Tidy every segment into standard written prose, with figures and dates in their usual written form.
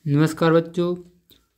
नमस्कार बच्चों,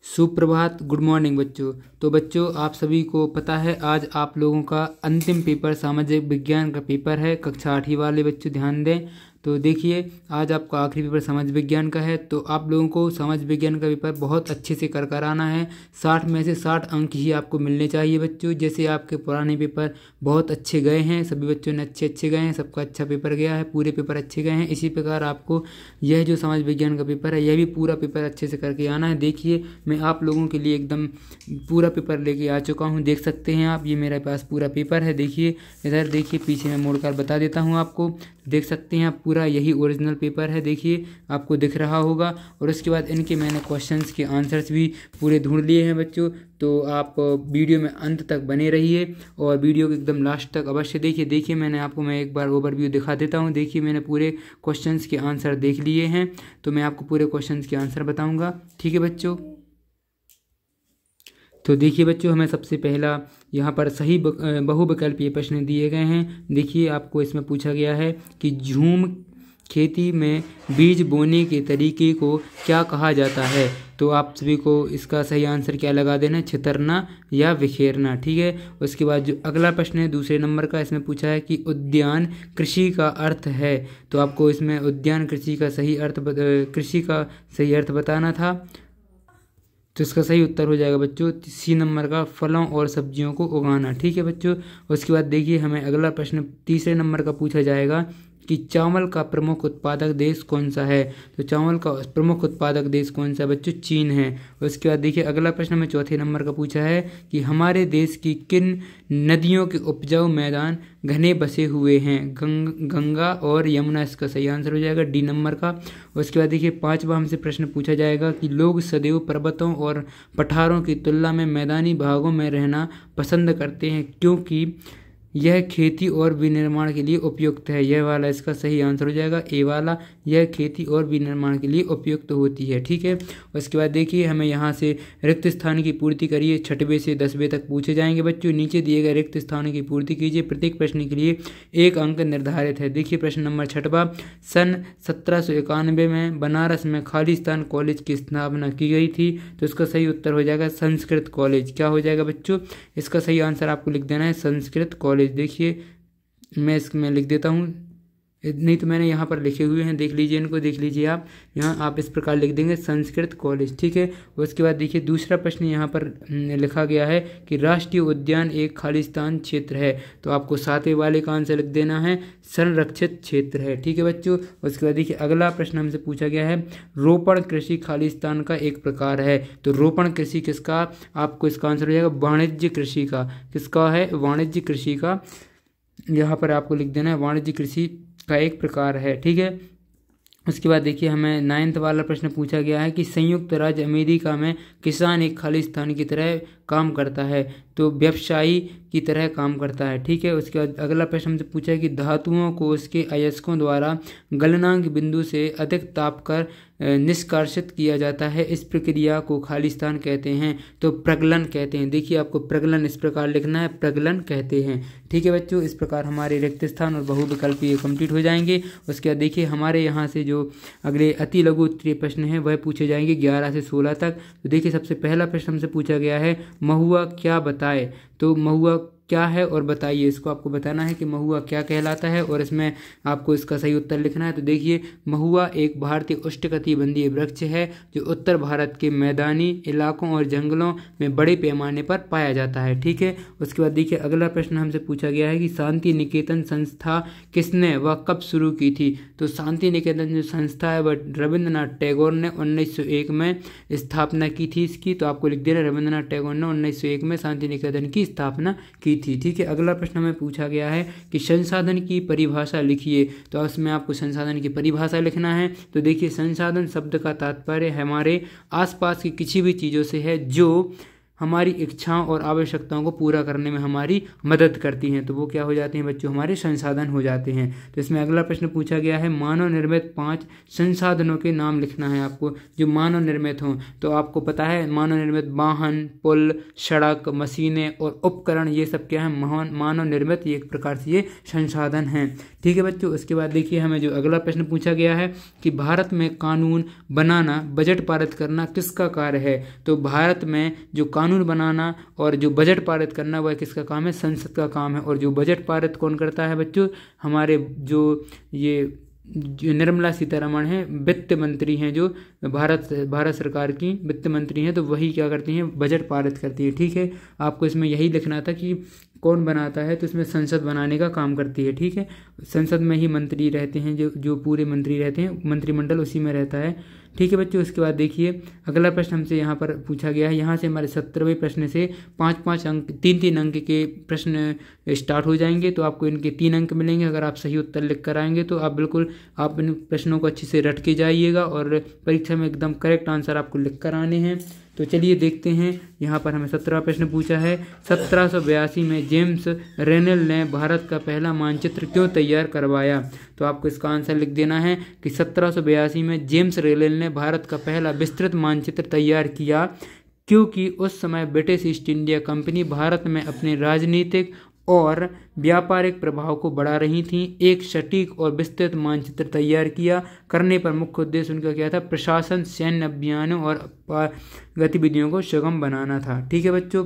सुप्रभात, गुड मॉर्निंग बच्चों। तो बच्चों, आप सभी को पता है आज आप लोगों का अंतिम पेपर सामाजिक विज्ञान का पेपर है। कक्षा 8वीं वाले बच्चों ध्यान दें। तो देखिए, आज आपका आखिरी पेपर समाज विज्ञान का है। तो आप लोगों को समाज विज्ञान का पेपर बहुत अच्छे से कर आना है। 60 में से 60 अंक ही आपको मिलने चाहिए बच्चों। जैसे आपके पुराने पेपर बहुत अच्छे गए हैं, सभी बच्चों ने अच्छे गए हैं, सबका अच्छा पेपर गया है, पूरे पेपर अच्छे गए हैं। इसी प्रकार आपको यह जो समाज विज्ञान का पेपर है, यह भी पूरा पेपर अच्छे से करके आना है। देखिए, मैं आप लोगों के लिए एकदम पूरा पेपर लेके आ चुका हूँ। देख सकते हैं आप, ये मेरे पास पूरा पेपर है। देखिए इधर, देखिए पीछे मैं मोड़कर बता देता हूँ आपको। देख सकते हैं आप, पूरा यही ओरिजिनल पेपर है। देखिए आपको दिख रहा होगा। और उसके बाद इनके मैंने क्वेश्चंस के आंसर्स भी पूरे ढूंढ लिए हैं बच्चों। तो आप वीडियो में अंत तक बने रहिए और वीडियो के एकदम लास्ट तक अवश्य देखिए। देखिए मैं एक बार ओवरव्यू दिखा देता हूँ। देखिए मैंने पूरे क्वेश्चंस के आंसर देख लिए हैं। तो मैं आपको पूरे क्वेश्चंस के आंसर बताऊंगा। ठीक है बच्चों। तो देखिए बच्चों, हमें सबसे पहला यहाँ पर सही बहुविकल्पीय प्रश्न दिए गए हैं। देखिए आपको इसमें पूछा गया है कि झूम खेती में बीज बोने के तरीके को क्या कहा जाता है। तो आप सभी को इसका सही आंसर क्या लगा देना है, छितरना या बिखेरना। ठीक है। उसके बाद जो अगला प्रश्न है दूसरे नंबर का, इसमें पूछा है कि उद्यान कृषि का अर्थ है। तो आपको इसमें उद्यान कृषि का सही अर्थ बताना था। तो इसका सही उत्तर हो जाएगा बच्चों सी नंबर का, फलों और सब्जियों को उगाना। ठीक है बच्चों। उसके बाद देखिए, हमें अगला प्रश्न तीसरे नंबर का पूछा जाएगा कि चावल का प्रमुख उत्पादक देश कौन सा है। तो चावल का प्रमुख उत्पादक देश कौन सा है बच्चों, चीन है। उसके बाद देखिए, अगला प्रश्न में चौथे नंबर का पूछा है कि हमारे देश की किन नदियों के उपजाऊ मैदान घने बसे हुए हैं। गंगा और यमुना इसका सही आंसर हो जाएगा, डी नंबर का। उसके बाद देखिए, पांचवा हमसे प्रश्न पूछा जाएगा कि लोग सदैव पर्वतों और पठारों की तुलना में मैदानी भागों में रहना पसंद करते हैं क्योंकि यह खेती और विनिर्माण के लिए उपयुक्त है। यह वाला इसका सही आंसर हो जाएगा, ए वाला। यह खेती और विनिर्माण के लिए उपयुक्त होती है। ठीक है। उसके बाद देखिए, हमें यहाँ से रिक्त स्थान की पूर्ति करिए। 6वें से 10वें तक पूछे जाएंगे बच्चों। नीचे दिए गए रिक्त स्थानों की पूर्ति कीजिए। प्रत्येक प्रश्न के लिए 1 अंक निर्धारित है। देखिए प्रश्न नंबर 6वां, सन 1791 में बनारस में खालिस्तान कॉलेज की स्थापना की गई थी। तो इसका सही उत्तर हो जाएगा संस्कृत कॉलेज। क्या हो जाएगा बच्चों, इसका सही आंसर आपको लिख देना है संस्कृत कॉलेज। देखिए मैं इसमें लिख देता हूँ, नहीं तो मैंने यहाँ पर लिखे हुए हैं, देख लीजिए इनको, देख लीजिए आप। यहाँ आप इस प्रकार लिख देंगे संस्कृत कॉलेज। ठीक है। उसके बाद देखिए, दूसरा प्रश्न यहाँ पर लिखा गया है कि राष्ट्रीय उद्यान एक खालिस्तान क्षेत्र है। तो आपको 7वें वाले का आंसर लिख देना है संरक्षित क्षेत्र है। ठीक है बच्चों। उसके बाद देखिए, अगला प्रश्न हमसे पूछा गया है रोपण कृषि खालिस्तान का एक प्रकार है। तो रोपण कृषि किसका, आपको इसका आंसर हो जाएगा वाणिज्य कृषि का। किसका है, वाणिज्य कृषि का। यहाँ पर आपको लिख देना है वाणिज्य कृषि का एक प्रकार है। ठीक है। उसके बाद देखिए, हमें 9th वाला प्रश्न पूछा गया है कि संयुक्त राज्य अमेरिका में किसान एक खालिस्तान की तरह काम करता है। तो व्यवसायी की तरह काम करता है। ठीक है। उसके बाद अगला प्रश्न हमसे पूछा है कि धातुओं को उसके अयस्कों द्वारा गलनांक बिंदु से अधिक ताप कर निष्कासित किया जाता है। इस प्रक्रिया को खालिस्तान कहते हैं। तो प्रगलन कहते हैं। देखिए आपको प्रगलन इस प्रकार लिखना है, प्रगलन कहते हैं। ठीक है बच्चों। इस प्रकार हमारे रिक्त स्थान और बहुविकल्पीय कंप्लीट हो जाएंगे। उसके बाद देखिए, हमारे यहाँ से जो अगले अति लघु उत्तरीय प्रश्न हैं वह पूछे जाएंगे 11 से 16 तक। तो देखिए, सबसे पहला प्रश्न हमसे पूछा गया है महुआ क्या बताए। तो महुआ क्या है और बताइए। इसको आपको बताना है कि महुआ क्या कहलाता है और इसमें आपको इसका सही उत्तर लिखना है। तो देखिए, महुआ एक भारतीय उष्णकटिबंधीय वृक्ष है जो उत्तर भारत के मैदानी इलाकों और जंगलों में बड़े पैमाने पर पाया जाता है। ठीक है। उसके बाद देखिए, अगला प्रश्न हमसे पूछा गया है कि शांति निकेतन संस्था किसने व कब शुरू की थी। तो शांति निकेतन जो संस्था है वह रविंद्रनाथ टैगोर ने 1901 में स्थापना की थी इसकी। तो आपको लिख देना रविंद्रनाथ टैगोर ने 1901 में शांति निकेतन की स्थापना की थी। ठीक है। अगला प्रश्न हमें पूछा गया है कि संसाधन की परिभाषा लिखिए। तो उसमें आपको संसाधन की परिभाषा लिखना है। तो देखिए, संसाधन शब्द का तात्पर्य हमारे आसपास की किसी भी चीज़ों से है जो हमारी इच्छाओं और आवश्यकताओं को पूरा करने में हमारी मदद करती हैं। तो वो क्या हो जाते हैं बच्चों, हमारे संसाधन हो जाते हैं। तो इसमें अगला प्रश्न पूछा गया है, मानव निर्मित 5 संसाधनों के नाम लिखना है आपको जो मानव निर्मित हों। तो आपको पता है मानव निर्मित वाहन, पुल, सड़क, मशीनें और उपकरण, ये सब क्या है, मानव निर्मित, ये एक प्रकार से ये संसाधन हैं। ठीक है बच्चों, उसके बाद देखिए हमें जो अगला प्रश्न पूछा गया है कि भारत में कानून बनाना, बजट पारित करना किसका कार्य है। तो भारत में जो कानून बनाना और जो बजट पारित करना वह किसका काम है, संसद का काम है। और जो बजट पारित कौन करता है बच्चों, हमारे जो निर्मला सीतारमण हैं, वित्त मंत्री हैं, जो भारत सरकार की वित्त मंत्री हैं, तो वही क्या करती हैं, बजट पारित करती है। ठीक है, आपको इसमें यही लिखना था कि कौन बनाता है, तो इसमें संसद बनाने का काम करती है। ठीक है, संसद में ही मंत्री रहते हैं, जो पूरे मंत्री रहते हैं, मंत्रिमंडल उसी में रहता है। ठीक है बच्चों, उसके बाद देखिए अगला प्रश्न हमसे यहाँ पर पूछा गया है। यहाँ से हमारे 17वें प्रश्न से 5-5 अंक, 3-3 अंक के प्रश्न स्टार्ट हो जाएंगे। तो आपको इनके 3 अंक मिलेंगे। अगर आप सही उत्तर लिख कर आएंगे तो आप इन प्रश्नों को अच्छे से रट के जाइएगा और परीक्षा में एकदम करेक्ट आंसर आपको लिख कर आने हैं। तो चलिए देखते हैं, यहाँ पर हमें 17वां प्रश्न पूछा है, 1782 में जेम्स रेनेल ने भारत का पहला मानचित्र क्यों तैयार करवाया। तो आपको इसका आंसर लिख देना है कि 1782 में जेम्स रेनेल ने भारत का पहला विस्तृत मानचित्र तैयार किया, क्योंकि उस समय British east India company Bharat में अपने राजनीतिक और व्यापारिक प्रभाव को बढ़ा रही थी। एक सटीक और विस्तृत मानचित्र तैयार किया करने पर मुख्य उद्देश्य उनका क्या था, प्रशासन, सैन्य अभियानों और गतिविधियों को सुगम बनाना था। ठीक है बच्चों,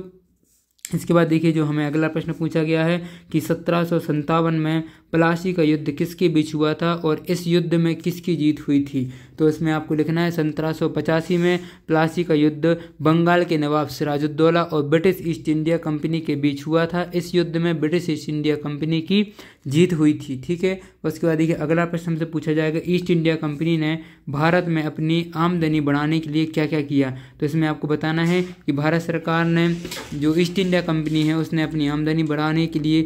इसके बाद देखिए जो हमें अगला प्रश्न पूछा गया है कि 1757 में प्लासी का युद्ध किसके बीच हुआ था और इस युद्ध में किसकी जीत हुई थी। तो इसमें आपको लिखना है 1785 में प्लासी का युद्ध बंगाल के नवाब सिराजुद्दौला और ब्रिटिश ईस्ट इंडिया कंपनी के बीच हुआ था। इस युद्ध में ब्रिटिश ईस्ट इंडिया कंपनी की जीत हुई थी। ठीक है, उसके बाद देखिए अगला प्रश्न हमसे पूछा जाएगा, ईस्ट इंडिया कंपनी ने भारत में अपनी आमदनी बढ़ाने के लिए क्या क्या किया। तो इसमें आपको बताना है कि भारत सरकार ने, जो ईस्ट इंडिया कंपनी है, उसने अपनी आमदनी बढ़ाने के लिए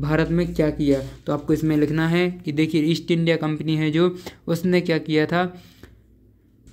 भारत में क्या किया। तो आपको इसमें लिखना है कि देखिए ईस्ट इंडिया कंपनी है जो, उसने क्या किया था,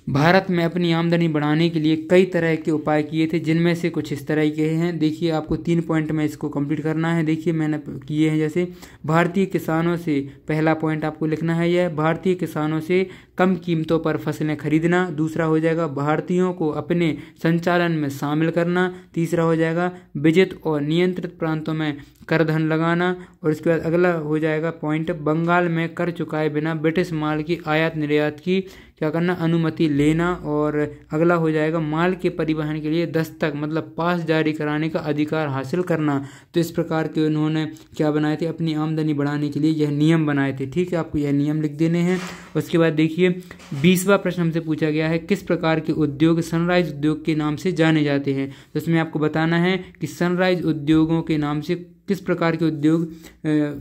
भारत में अपनी आमदनी बढ़ाने के लिए कई तरह के उपाय किए थे, जिनमें से कुछ इस तरह के हैं। देखिए आपको 3 पॉइंट में इसको कंप्लीट करना है। देखिए मैंने किए हैं, जैसे भारतीय किसानों से, पहला पॉइंट आपको लिखना है यह, भारतीय किसानों से कम कीमतों पर फसलें खरीदना। दूसरा हो जाएगा भारतीयों को अपने संचालन में शामिल करना। तीसरा हो जाएगा विजित और नियंत्रित प्रांतों में कर धन लगाना। और इसके बाद अगला हो जाएगा पॉइंट, बंगाल में कर चुकाए बिना ब्रिटिश माल की आयात निर्यात की क्या करना, अनुमति लेना। और अगला हो जाएगा माल के परिवहन के लिए दस्तक मतलब पास जारी कराने का अधिकार हासिल करना। तो इस प्रकार के उन्होंने क्या बनाए थे, अपनी आमदनी बढ़ाने के लिए यह नियम बनाए थे। ठीक है, आपको यह नियम लिख देने हैं। उसके बाद देखिए 20वां प्रश्न हमसे पूछा गया है, किस प्रकार के उद्योग सनराइज उद्योग के नाम से जाने जाते हैं। तो इसमें आपको बताना है कि सनराइज उद्योगों के नाम से किस प्रकार के उद्योग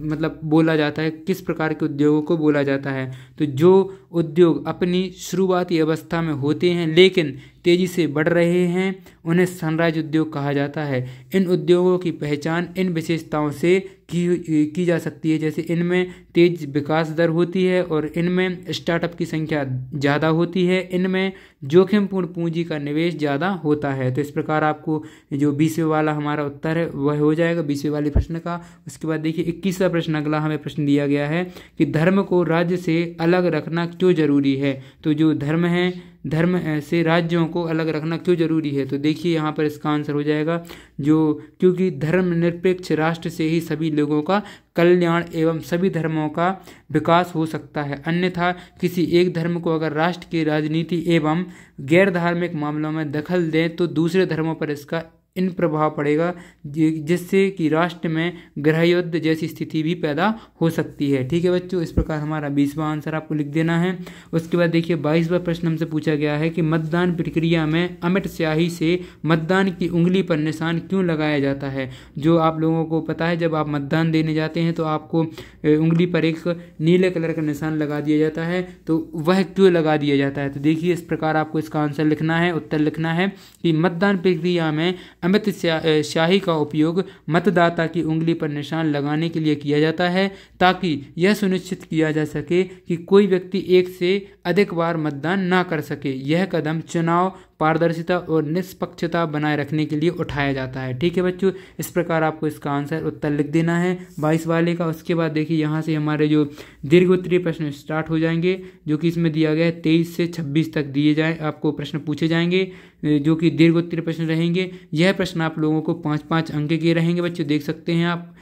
मतलब बोला जाता है, किस प्रकार के उद्योगों को बोला जाता है। तो जो उद्योग अपनी शुरुआती अवस्था में होते हैं लेकिन तेजी से बढ़ रहे हैं, उन्हें सनराइज उद्योग कहा जाता है। इन उद्योगों की पहचान इन विशेषताओं से की जा सकती है, जैसे इनमें तेज विकास दर होती है और इनमें स्टार्टअप की संख्या ज़्यादा होती है, इनमें जोखिमपूर्ण पूंजी का निवेश ज़्यादा होता है। तो इस प्रकार आपको जो 20वें वाला हमारा उत्तर है वह हो जाएगा 20वें वाले प्रश्न का। उसके बाद देखिए 21वां प्रश्न, अगला हमें प्रश्न दिया गया है कि धर्म को राज्य से अलग रखना क्यों जरूरी है। तो जो धर्म है, धर्म से राज्यों को अलग रखना क्यों जरूरी है। तो देखिए यहाँ पर इसका आंसर हो जाएगा क्योंकि धर्मनिरपेक्ष राष्ट्र से ही सभी लोगों का कल्याण एवं सभी धर्मों का विकास हो सकता है। अन्यथा किसी एक धर्म को अगर राष्ट्र की राजनीति एवं गैर धार्मिक मामलों में दखल दें तो दूसरे धर्मों पर इसका इन प्रभाव पड़ेगा, जिससे कि राष्ट्र में गृह युद्ध जैसी स्थिति भी पैदा हो सकती है। ठीक है बच्चों, इस प्रकार हमारा 20वां आंसर आपको लिख देना है। उसके बाद देखिए 22वां प्रश्न हमसे पूछा गया है कि मतदान प्रक्रिया में अमिट स्याही से मतदान की उंगली पर निशान क्यों लगाया जाता है। जो आप लोगों को पता है, जब आप मतदान देने जाते हैं तो आपको उंगली पर एक नीले कलर का निशान लगा दिया जाता है, तो वह क्यों लगा दिया जाता है। तो देखिए इस प्रकार आपको इसका आंसर लिखना है, उत्तर लिखना है कि मतदान प्रक्रिया में अमिट स्याही का उपयोग मतदाता की उंगली पर निशान लगाने के लिए किया जाता है, ताकि यह सुनिश्चित किया जा सके कि कोई व्यक्ति एक से अधिक बार मतदान ना कर सके। यह कदम चुनाव पारदर्शिता और निष्पक्षता बनाए रखने के लिए उठाया जाता है। ठीक है बच्चों, इस प्रकार आपको इसका आंसर उत्तर लिख देना है 22 वाले का। उसके बाद देखिए यहाँ से हमारे जो दीर्घ उत्तरीय प्रश्न स्टार्ट हो जाएंगे, जो कि इसमें दिया गया है 23 से 26 तक दिए जाए आपको प्रश्न पूछे जाएंगे, जो कि दीर्घ उत्तरीय प्रश्न रहेंगे। यह प्रश्न आप लोगों को 5-5 अंक के रहेंगे बच्चों, देख सकते हैं आप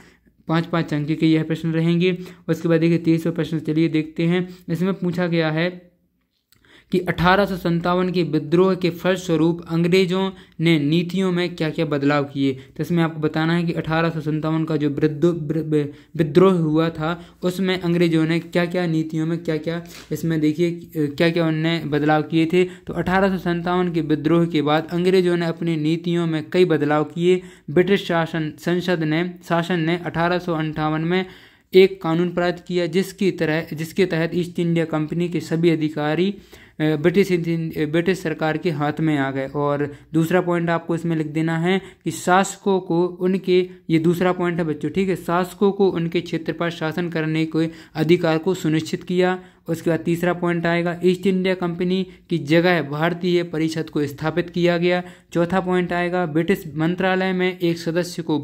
5-5 अंक के यह प्रश्न रहेंगे। उसके बाद देखिए 23वां प्रश्न, चलिए देखते हैं। इसमें पूछा गया है कि 1857 के विद्रोह के फलस्वरूप अंग्रेजों ने नीतियों में क्या क्या बदलाव किए। तो इसमें आपको बताना है कि 1857 का जो विद्रोह हुआ था उसमें अंग्रेजों ने क्या क्या नीतियों में क्या क्या, इसमें देखिए क्या क्या उन्होंने बदलाव किए थे। तो 1857 के विद्रोह के बाद अंग्रेजों ने अपनी नीतियों में कई बदलाव किए। ब्रिटिश शासन ने 1858 में एक कानून पारित किया जिसके तहत ईस्ट इंडिया कंपनी के सभी अधिकारी ब्रिटिश सरकार के हाथ में आ गए। और दूसरा पॉइंट आपको इसमें लिख देना है कि शासकों को उनके, ये दूसरा पॉइंट है बच्चों, ठीक है, शासकों को उनके क्षेत्र पर शासन करने के अधिकार को सुनिश्चित किया। उसके बाद तीसरा पॉइंट आएगा, ईस्ट इंडिया कंपनी की जगह भारतीय परिषद को स्थापित किया गया। चौथा पॉइंट आएगा, ब्रिटिश मंत्रालय में एक सदस्य को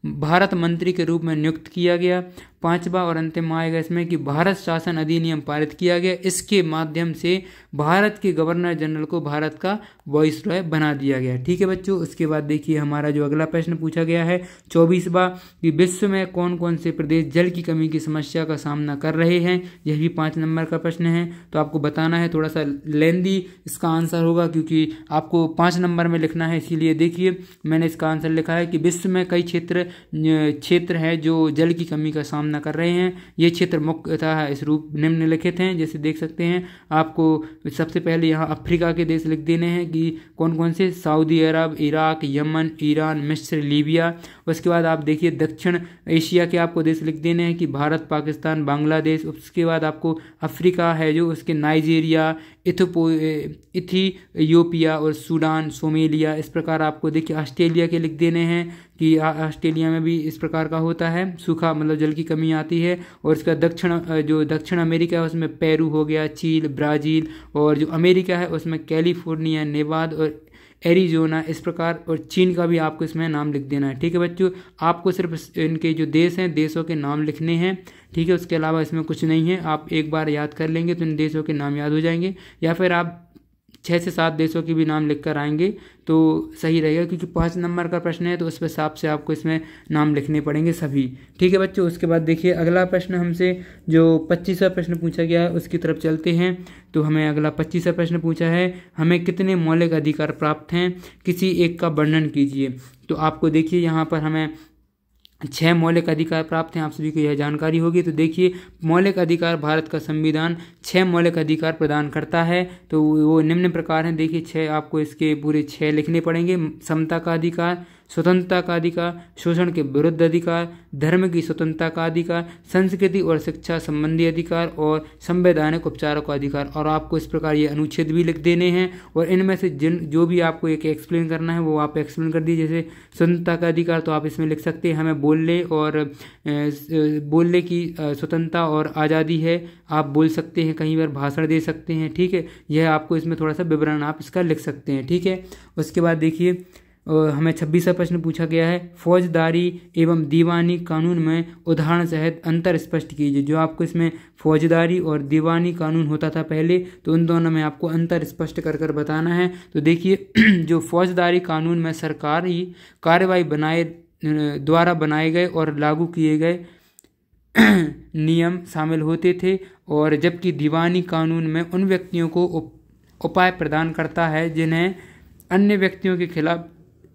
भारत मंत्री के रूप में नियुक्त किया गया। पांचवा और अंतिम आएगा इसमें कि भारत शासन अधिनियम पारित किया गया। इसके माध्यम से भारत के गवर्नर जनरल को भारत का वाइसरॉय बना दिया गया। ठीक है बच्चों, उसके बाद देखिए हमारा जो अगला प्रश्न पूछा गया है 24वां, कि विश्व में कौन कौन से प्रदेश जल की कमी की समस्या का सामना कर रहे हैं। यह भी 5 नंबर का प्रश्न है, तो आपको बताना है। थोड़ा सा लेंदी इसका आंसर होगा क्योंकि आपको 5 नंबर में लिखना है, इसीलिए देखिए मैंने इसका आंसर लिखा है कि विश्व में कई क्षेत्र हैं जो जल की कमी का सामना कर रहे हैं। ये क्षेत्र मुख्यतः इस रूप निम्नलिखित हैं, जैसे देख सकते हैं। आपको सबसे पहले यहाँ अफ्रीका के देश लिख देने हैं कि कौन कौन से, सऊदी अरब, इराक, यमन, ईरान, मिस्र, लीबिया। उसके बाद आप देखिए दक्षिण एशिया के आपको देश लिख देने हैं कि भारत, पाकिस्तान, बांग्लादेश। उसके बाद आपको अफ्रीका है जो उसके नाइजीरिया, इथियोपिया और सूडान, सोमालिया। इस प्रकार आपको देखिए ऑस्ट्रेलिया के लिख देने हैं कि ऑस्ट्रेलिया में भी इस प्रकार का होता है, सूखा मतलब जल की कमी आती है। और इसका दक्षिण अमेरिका है उसमें पेरू हो गया, चील, ब्राज़ील। और जो अमेरिका है उसमें कैलिफोर्निया, नेवादा और एरिजोना, इस प्रकार। और चीन का भी आपको इसमें नाम लिख देना है। ठीक है बच्चों, आपको सिर्फ इनके जो देश हैं देशों के नाम लिखने हैं। ठीक है, उसके अलावा इसमें कुछ नहीं है। आप एक बार याद कर लेंगे तो इन देशों के नाम याद हो जाएंगे, या फिर आप 6 से 7 देशों के भी नाम लिख कर आएंगे तो सही रहेगा, क्योंकि 5 नंबर का प्रश्न है तो उस हिसाब से आपको इसमें नाम लिखने पड़ेंगे सभी। ठीक है बच्चों, उसके बाद देखिए अगला प्रश्न हमसे जो 25वां प्रश्न पूछा गया है उसकी तरफ चलते हैं। तो हमें अगला 25वां प्रश्न पूछा है, हमें कितने मौलिक अधिकार प्राप्त हैं, किसी एक का वर्णन कीजिए। तो आपको देखिए यहाँ पर हमें 6 मौलिक अधिकार प्राप्त हैं, आप सभी को यह जानकारी होगी। तो देखिए मौलिक अधिकार, भारत का संविधान 6 मौलिक अधिकार प्रदान करता है। तो वो निम्न प्रकार हैं, देखिए 6 आपको इसके पूरे 6 लिखने पड़ेंगे। समता का अधिकार, स्वतंत्रता का अधिकार, शोषण के विरुद्ध अधिकार, धर्म की स्वतंत्रता का अधिकार, संस्कृति और शिक्षा संबंधी अधिकार और संवैधानिक उपचारों का अधिकार। और आपको इस प्रकार ये अनुच्छेद भी लिख देने हैं। और इनमें से जो भी आपको एक एक्सप्लेन करना है वो आप एक्सप्लेन कर दीजिए। जैसे स्वतंत्रता का अधिकार तो आप इसमें लिख सकते हैं, हमें बोलने की स्वतंत्रता और आज़ादी है, आप बोल सकते हैं, कहीं पर भाषण दे सकते हैं। ठीक है, यह आपको इसमें थोड़ा सा विवरण आप इसका लिख सकते हैं। ठीक है, उसके बाद देखिए हमें 26वां प्रश्न पूछा गया है, फौजदारी एवं दीवानी कानून में उदाहरण सहित अंतर स्पष्ट कीजिए। जो आपको इसमें फौजदारी और दीवानी कानून होता था पहले, तो उन दोनों में आपको अंतर स्पष्ट कर बताना है। तो देखिए जो फौजदारी कानून में सरकारी कार्रवाई द्वारा बनाए गए और लागू किए गए नियम शामिल होते थे, और जबकि दीवानी कानून में उन व्यक्तियों को उपाय प्रदान करता है जिन्हें अन्य व्यक्तियों के खिलाफ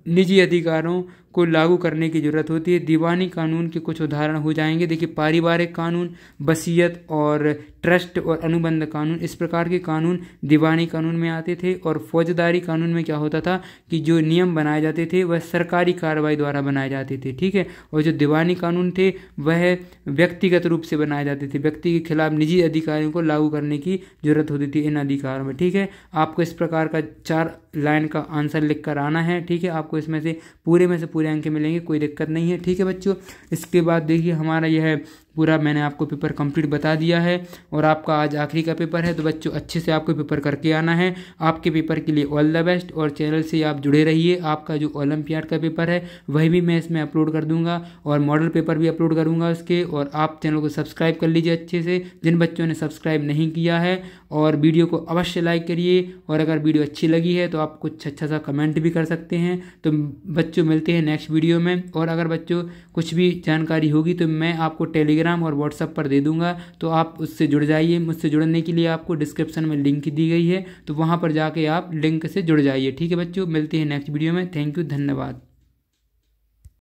निजी अधिकारों को लागू करने की जरूरत होती है। दीवानी कानून के कुछ उदाहरण हो जाएंगे, देखिए पारिवारिक कानून, वसीयत और ट्रस्ट और अनुबंध कानून, इस प्रकार के कानून दीवानी कानून में आते थे। और फौजदारी कानून में क्या होता था कि जो नियम बनाए जाते थे वह सरकारी कार्रवाई द्वारा बनाए जाते थे। ठीक है, और जो दीवानी कानून थे वह व्यक्तिगत रूप से बनाए जाते थे, व्यक्ति के खिलाफ निजी अधिकारियों को लागू करने की जरूरत होती थी इन अधिकारों में। ठीक है, आपको इस प्रकार का 4 लाइन का आंसर लिख कर आना है। ठीक है, आपको इसमें से पूरे अंक मिलेंगे, कोई दिक्कत नहीं है। ठीक है बच्चों, इसके बाद देखिए हमारा यह पूरा मैंने आपको पेपर कंप्लीट बता दिया है और आपका आज आखिरी का पेपर है। तो बच्चों अच्छे से आपको पेपर करके आना है। आपके पेपर के लिए ऑल द बेस्ट और चैनल से आप जुड़े रहिए। आपका जो ओलंपियाड का पेपर है वही भी मैं इसमें अपलोड कर दूंगा और मॉडल पेपर भी अपलोड करूंगा उसके। और आप चैनल को सब्सक्राइब कर लीजिए अच्छे से, जिन बच्चों ने सब्सक्राइब नहीं किया है, और वीडियो को अवश्य लाइक करिए। और अगर वीडियो अच्छी लगी है तो आप कुछ अच्छा सा कमेंट भी कर सकते हैं। तो बच्चों मिलते हैं नेक्स्ट वीडियो में। और अगर बच्चों कुछ भी जानकारी होगी तो मैं आपको टेलीग्राम और व्हाट्सएप पर दे दूंगा, तो आप उससे जुड़ जाइए। मुझसे जुड़ने के लिए आपको डिस्क्रिप्शन में लिंक दी गई है, तो वहाँ पर जाके आप लिंक से जुड़ जाइए। ठीक है बच्चों, मिलते हैं नेक्स्ट वीडियो में। थैंक यू, धन्यवाद।